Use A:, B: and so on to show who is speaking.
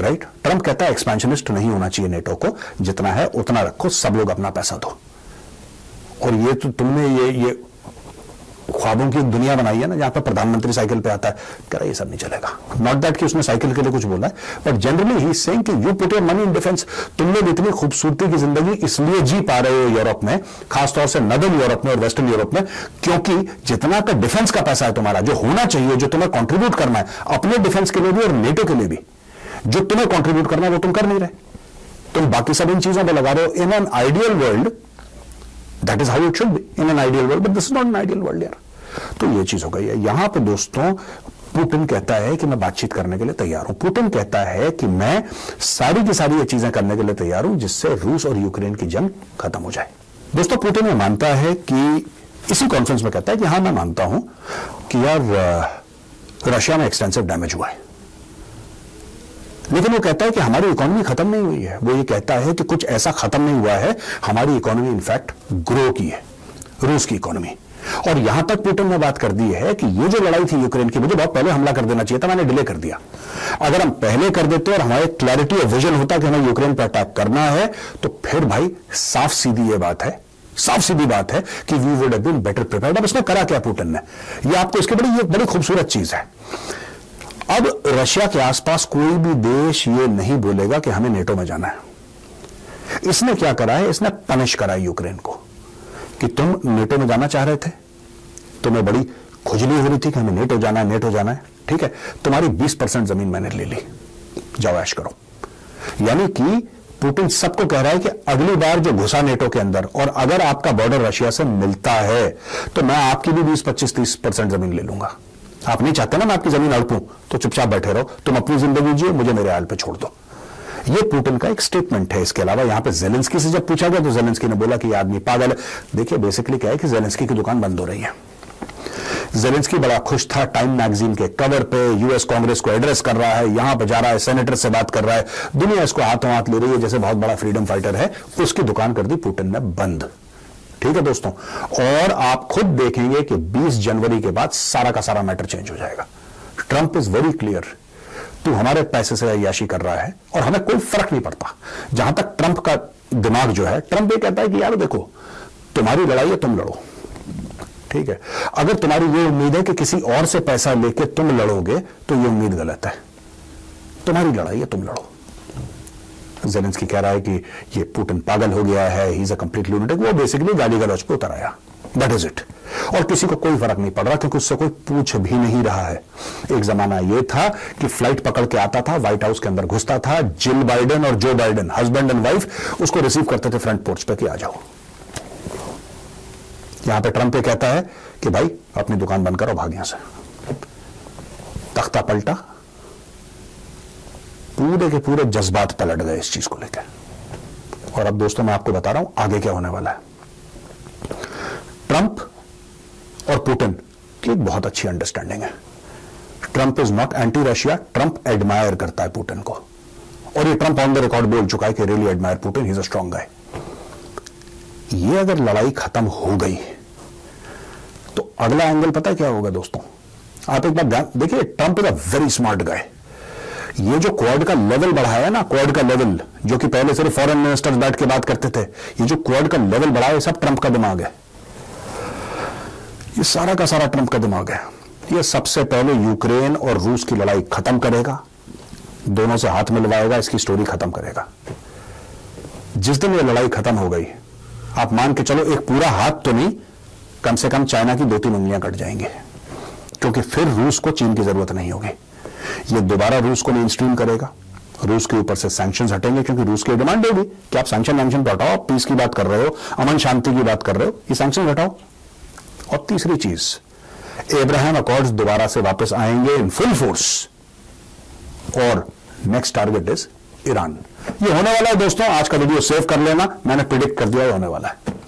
A: Right? Trump कहता है expansionist नहीं होना चाहिए नेटो को, जितना है उतना रखो, सब लोग अपना पैसा दो। और ये तो तुमने ये ख्वाबों की एक दुनिया बनाई है ना, जहां पर प्रधानमंत्री साइकिल पे आता है, कह रहा ये सब नहीं चलेगा। नॉट दैट कि उसने साइकिल के लिए कुछ बोला है, but generally he is saying कि you put your money in defence. तुम लोग इतनी खूबसूरती की जिंदगी इसलिए जी पा रहे हो यूरोप में, खासतौर से नदर्न यूरोप में और वेस्टर्न यूरोप में, क्योंकि जितना का डिफेंस का पैसा है तुम्हारा, जो होना चाहिए, जो तुम्हें कॉन्ट्रीब्यूट करना है अपने डिफेंस के लिए भी और नेटो के लिए भी, जो तुम्हें कॉन्ट्रीब्यूट करना है वो तुम कर नहीं रहे। तुम बाकी सब इन चीजों पर लगा रहे हो। In an ideal world that is how it should be, in an ideal world, but this is not an ideal world यार। तो ये चीज हो गई है। यहां पे दोस्तों पुतिन कहता है कि मैं बातचीत करने के लिए तैयार हूं। पुतिन कहता है कि मैं सारी की सारी ये चीजें करने के लिए तैयार हूं जिससे रूस और यूक्रेन की जंग खत्म हो जाए। दोस्तों पुतिन ये मानता है कि, इसी कॉन्फ्रेंस में कहता है कि हां मैं मानता हूं कि यार रशिया में एक्सटेंसिव डैमेज हुआ है, लेकिन वो कहता है कि हमारी इकोनॉमी खत्म नहीं हुई है। वो ये कहता है कि कुछ ऐसा खत्म नहीं हुआ है, हमारी इकोनॉमी इनफैक्ट ग्रो की है, रूस की इकोनॉमी। और यहां तक पुतिन ने बात कर दी है कि ये जो लड़ाई थी यूक्रेन की, मुझे बहुत पहले हमला कर देना चाहिए था, मैंने डिले कर दिया। अगर हम पहले कर देते और हमारे क्लैरिटी और विजन होता कि हमें यूक्रेन पर अटैक करना है, तो फिर भाई साफ सीधी ये बात है, साफ सीधी बात है कि we would have been better prepared. अब इसने करा क्या पुतिन ने, ये आपको इसकी बड़ी खूबसूरत चीज है। अब रशिया के आसपास कोई भी देश ये नहीं बोलेगा कि हमें नेटो में जाना है। इसने क्या करा है, इसने पनिश करा है यूक्रेन को कि तुम नेटो में जाना चाह रहे थे, तुम्हें बड़ी खुजली हो रही थी कि हमें नेटो जाना है, नेटो जाना है, ठीक है, तुम्हारी 20% जमीन मैंने ले ली, जाओ ऐश करो। यानी कि पुतिन सबको कह रहा है कि अगली बार जो घुसा नेटो के अंदर, और अगर आपका बॉर्डर रशिया से मिलता है तो मैं आपकी भी 20, 25, 30% जमीन ले लूंगा। आप नहीं चाहते ना मैं आपकी जमीन हड़पूं, तो चुपचाप बैठे रहो, तुम अपनी जिंदगी जियो, मुझे मेरे हाल पे छोड़ दो। ये पुतिन का एक स्टेटमेंट है। इसके अलावा यहां पे जेलेंस्की से जब पूछा गया तो जेलेंस्की ने बोला कि ये आदमी पागल है। देखिए बेसिकली क्या है कि जेलेंस्की की दुकान बंद हो रही है। जेलेंस्की बड़ा खुश था, टाइम मैगजीन के कवर पे यूएस कांग्रेस को एड्रेस कर रहा है, यहां पे जा रहा है, सेनेटर से बात कर रहा है, दुनिया इसको हाथों हाथ ले रही है जैसे बहुत बड़ा फ्रीडम फाइटर है। उसकी दुकान कर दी पुतिन ने बंद। ठीक है दोस्तों, और आप खुद देखेंगे कि 20 जनवरी के बाद सारा का सारा मैटर चेंज हो जाएगा। ट्रंप इज वेरी क्लियर, तू हमारे पैसे से अय्याशी कर रहा है और हमें कोई फर्क नहीं पड़ता। जहां तक ट्रंप का दिमाग जो है, ट्रंप ये कहता है कि यार देखो तुम्हारी लड़ाई है, तुम लड़ो, ठीक है। अगर तुम्हारी ये उम्मीद है कि किसी और से पैसा लेके तुम लड़ोगे तो ये उम्मीद गलत है। तुम्हारी लड़ाई है, तुम लड़ो। जेलेंस्की कह रहा है कि ये पुतिन पागल हो गया है, ही इज अ कंप्लीट लूनेटिक। वो बेसिकली गाली गलौज पे उतर आया, दैट इज इट। और किसी को कोई फर्क नहीं पड़ रहा क्योंकि उससे कोई पूछ भी नहीं रहा है। एक जमाना यह था कि फ्लाइट पकड़ के आता था, व्हाइट हाउस के अंदर घुसता था, जिल बाइडेन और Joe Biden husband and wife उसको रिसीव करते थे फ्रंट पोर्च पे कि आ जाओ। यहां पे ट्रंप ये कहता है कि भाई अपनी दुकान बंद करो, भाग यहां से। तख्ता पलटा, पूरे के पूरे जज्बात पलट गए इस चीज को लेकर। और अब दोस्तों मैं आपको बता रहा हूं आगे क्या होने वाला है। ट्रंप और पुतिन की एक बहुत अच्छी अंडरस्टैंडिंग है। Trump is not anti Russia, Trump admire करता है पुतिन को, और ये ट्रंप ऑन द रिकॉर्ड बोल चुका है कि really admire Putin, he is a strong guy. ये अगर लड़ाई खत्म हो गई तो अगला एंगल पता है क्या होगा दोस्तों? आप एक बार ध्यान देखिए, Trump is a very smart guy. ये जो क्वाड का लेवल बढ़ाया ना, क्वाड का लेवल, जो कि पहले सिर्फ फॉरेन मिनिस्टर्स बैठ के बात करते थे, ये जो क्वाड का लेवल बढ़ाया सब ट्रंप का दिमाग है। ये सारा का सारा ट्रंप का दिमाग है। ये सबसे पहले यूक्रेन और रूस की लड़ाई खत्म करेगा, दोनों से हाथ मिलवाएगा, इसकी स्टोरी खत्म करेगा। जिस दिन ये लड़ाई खत्म हो गई, आप मान के चलो एक पूरा हाथ तो नहीं, कम से कम चाइना की 2-3 उंगलियां कट जाएंगी, क्योंकि फिर रूस को चीन की जरूरत नहीं होगी। ये दोबारा रूस को मेन स्ट्रीम करेगा, रूस के ऊपर से सैंक्शंस हटेंगे, क्योंकि रूस की डिमांड होगी कि आप सैंक्शन हटाओ, आप पीस की बात कर रहे हो, अमन शांति की बात कर रहे हो, ये सैंक्शन हटाओ। और तीसरी चीज, एब्राहम अकॉर्ड्स दोबारा से वापस आएंगे इन फुल फोर्स, और नेक्स्ट टारगेट इज ईरान। ये होने वाला है दोस्तों। आज का वीडियो सेव कर लेना, मैंने प्रिडिक्ट कर दिया होने वाला है।